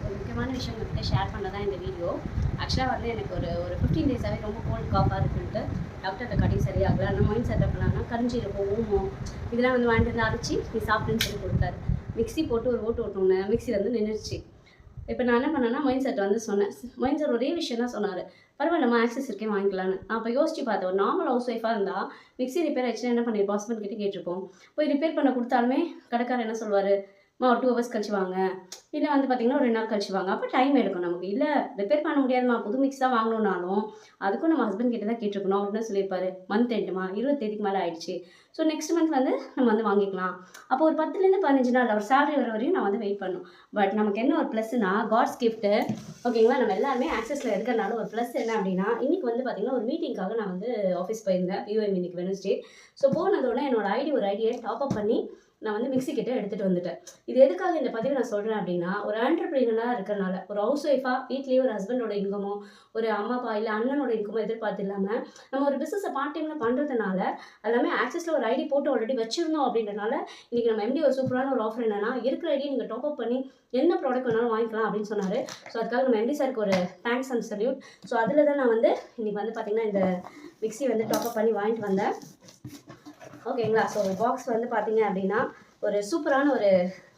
ஒரு முக்கியமான விஷயம் உங்கள்கிட்ட ஷேர் பண்ண தான் இந்த வீடியோ. ஆக்சுவலாக வந்து எனக்கு ஒரு ஒரு 15 டேஸாகவே ரொம்ப கோல்டு காஃபாக இருக்குன்ட்டு டாக்டர்கிட்ட காட்டி சரியாகல. ஆனால் மைண்ட் செட்டப் பண்ணாங்கன்னா கரிஞ்சீரகம், ஓமம் இதெல்லாம் வந்து வாங்கிட்டு வந்து அரைச்சி நீ சாப்பிடுன்னு சொல்லி கொடுத்தாரு. மிக்ஸி போட்டு ஒரு ஓட்டு ஓட்டணுன்னு மிக்ஸி வந்து நின்றுச்சு. இப்போ நான் என்ன பண்ணேன்னா மைண்ட் செட் வந்து சொன்னேன். மைண்ட் செட் ஒரே விஷயம் தான் சொன்னார், பரவாயில்ல நம்ம ஆக்சஸ் இருக்கே வாங்கிக்கலான்னு. நான் அப்போ யோசிச்சு பார்த்தேன், ஒரு நார்மல் ஹவுஸ் ஒய்ஃபாக இருந்தால் மிக்ஸி ரிப்பேர் ஆயிடுச்சுன்னா என்ன பண்ணியிருப்போம், ஹஸ்பண்ட் கிட்டே கேட்டிருப்போம். போய் ரிப்பேர் பண்ண கொடுத்தாலுமே கடைக்காரர் என்ன சொல்வார், ஒரு 2 ஹவர்ஸ் கழிச்சு வாங்க, இல்லை வந்து பார்த்திங்கன்னா ஒரு 2 நாள் கழிச்சு வாங்க. அப்போ டைம் எடுக்கும் நமக்கு. இல்லை ரிப்பேர் பண்ண முடியாதுமா, புது மிக்ஸ் தான் வாங்கணுன்னாலும் அதுக்கும் நம்ம ஹஸ்பண்ட் கிட்ட தான் கேட்டிருக்கணும். அவர் என்ன சொல்லியிருப்பாரு, மந்த் எண்டுமா 20 தேதிக்கு மேலே ஆயிடுச்சு, ஸோ நெக்ஸ்ட் மந்த் வந்து நம்ம வந்து வாங்கிக்கலாம். அப்போ ஒரு 10லேருந்து 15 நாள் அவர் சேலரி வர வரையும் நான் வந்து வெயிட் பண்ணணும். பட் நமக்கு என்ன ஒரு ப்ளஸ்னா, காட்ஸ் கிஃப்ட்டு, ஓகேங்களா. நம்ம எல்லாருமே ஆக்சஸில் இருக்கிறனால ஒரு ப்ளஸ் என்ன அப்படின்னா, இன்றைக்கி வந்து பார்த்திங்கன்னா ஒரு மீட்டிங்காக நான் வந்து ஆஃபீஸ் போயிருந்தேன். பிஓஎம் இன்னைக்கு வெனஸ்டே. ஸோ போனதோட என்னோட ஒரு ஐடியை டாப் அப் பண்ணி நான் வந்து மிக்ஸி கிட்ட எடுத்துகிட்டு வந்துட்டேன். இது எதுக்காக இந்த பதிவு நான் சொல்கிறேன் அப்படின்னா, ஒரு ஆண்டர்பிரினராக இருக்கிறனால, ஒரு ஹவுஸ் ஒய்ஃபாக வீட்லேயே ஒரு ஹஸ்பண்டோட இன்கமோ, ஒரு அம்மா அப்பா இல்லை அண்ணனோட இன்கமோ எதிர்பார்த்து இல்லாமல் நம்ம ஒரு பிஸ்னஸை பார்ட் டைமில் பண்ணுறதுனால, எல்லாமே ஆக்சஸில் ஒரு ஐடி போட்டு ஆல்ரெடி வச்சுருந்தோம் அப்படின்றனால, இன்றைக்கி நம்ம எம்டி ஒரு சூப்பரான ஒரு ஆஃபர் என்னென்னா, இருக்கிற ஐடியை நீங்கள் டாப் அப் பண்ணி என்ன ப்ராடக்ட் வேணாலும் வாங்கிக்கலாம் அப்படின்னு சொன்னார். ஸோ அதுக்காக நம்ம எம்டி சாருக்கு ஒரு தேங்க்ஸ் அண்ட் சல்யூட். ஸோ அதில் தான் நான் வந்து இன்றைக்கி வந்து பார்த்திங்கன்னா இந்த மிக்ஸி வந்து டாப் அப் பண்ணி வாங்கிட்டு வந்தேன். ஓகேங்களா. ஸோ பாக்ஸ் வந்து பார்த்தீங்க அப்படின்னா ஒரு சூப்பரான ஒரு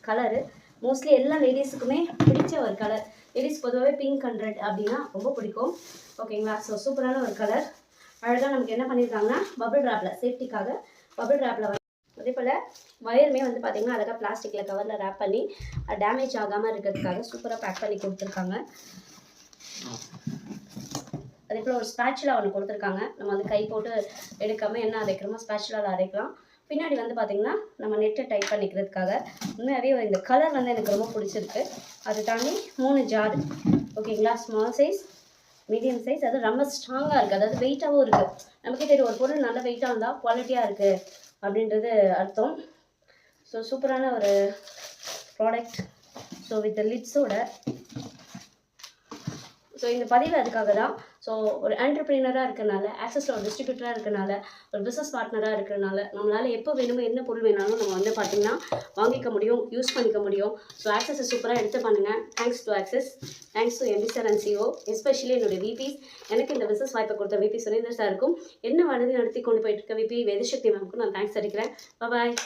கலரு, மோஸ்ட்லி எல்லா லேடிஸுக்குமே பிடிச்ச ஒரு கலர். லேடிஸ் பொதுவாகவே பிங்க் அண்ட் ரெட் அப்படின்னா ரொம்ப பிடிக்கும். ஓகேங்களா. ஸோ சூப்பரான ஒரு கலர். அழகாக நமக்கு என்ன பண்ணியிருக்காங்கன்னா பபிள் ரேப்பில், சேஃப்டிக்காக பபிள் ரேப்பில், அதே போல் வயருமே வந்து பார்த்திங்கன்னா அழகாக பிளாஸ்டிக்கில் கவரில் ரேப் பண்ணி டேமேஜ் ஆகாமல் இருக்கிறதுக்காக சூப்பராக பேக் பண்ணி கொடுத்துருக்காங்க. அதே போல் ஒரு ஸ்பேச்சுலா ஒன்று கொடுத்துருக்காங்க. நம்ம வந்து கை போட்டு எடுக்காமல் என்ன அரைக்கிறோமோ ஸ்பேச்சுலாவில் அரைக்கலாம். பின்னாடி வந்து பார்த்திங்கன்னா நம்ம நெட்டை டைப் பண்ணிக்கிறதுக்காக. உண்மையாகவே இந்த கலர் வந்து எனக்கு ரொம்ப பிடிச்சிருக்கு. அதை தாண்டி 3 ஜார், ஓகேங்களா. ஸ்மால் சைஸ், மீடியம் சைஸ், அது ரொம்ப ஸ்ட்ராங்காக இருக்குது, அதாவது வெயிட்டாகவும் இருக்குது. நமக்கே தெரியும் ஒரு பொருள் நல்ல வெயிட்டாக இருந்தால் குவாலிட்டியாக இருக்குது அப்படின்றது அர்த்தம். ஸோ சூப்பரான ஒரு ப்ராடக்ட். ஸோ வித் லிட்ஸோட. ஸோ இந்த பதிவு அதுக்காக தான். ஸோ ஒரு ஆண்டர்பிரினராக இருக்கிறனால, ஆக்சஸில் ஒரு டிஸ்ட்ரிபியூட்டராக இருக்கிறனால, ஒரு பிஸ்னஸ் பார்ட்னராக இருக்கிறனால, நம்மளால் எப்போ வேணுமோ என்ன பொருள் வேணாலும் நம்ம வந்து பார்த்திங்கன்னா வாங்கிக்க முடியும், யூஸ் பண்ணிக்க முடியும். ஸோ ஆக்சஸை சூப்பராக எடுத்து பண்ணுங்கள். Thanks to access, thanks to MD sir and CO, especially என்னுடைய விபிஸ். எனக்கு இந்த பிஸ்னஸ் வாய்ப்பை கொடுத்த விபி சுரேந்தர் சாருக்கும், என்ன வழி நடத்தி கொண்டு போயிட்டு இருக்க விபி வேதசக்தி மேமுக்கும் நான் தேங்க்ஸ் அடிக்கிறேன். பாய்.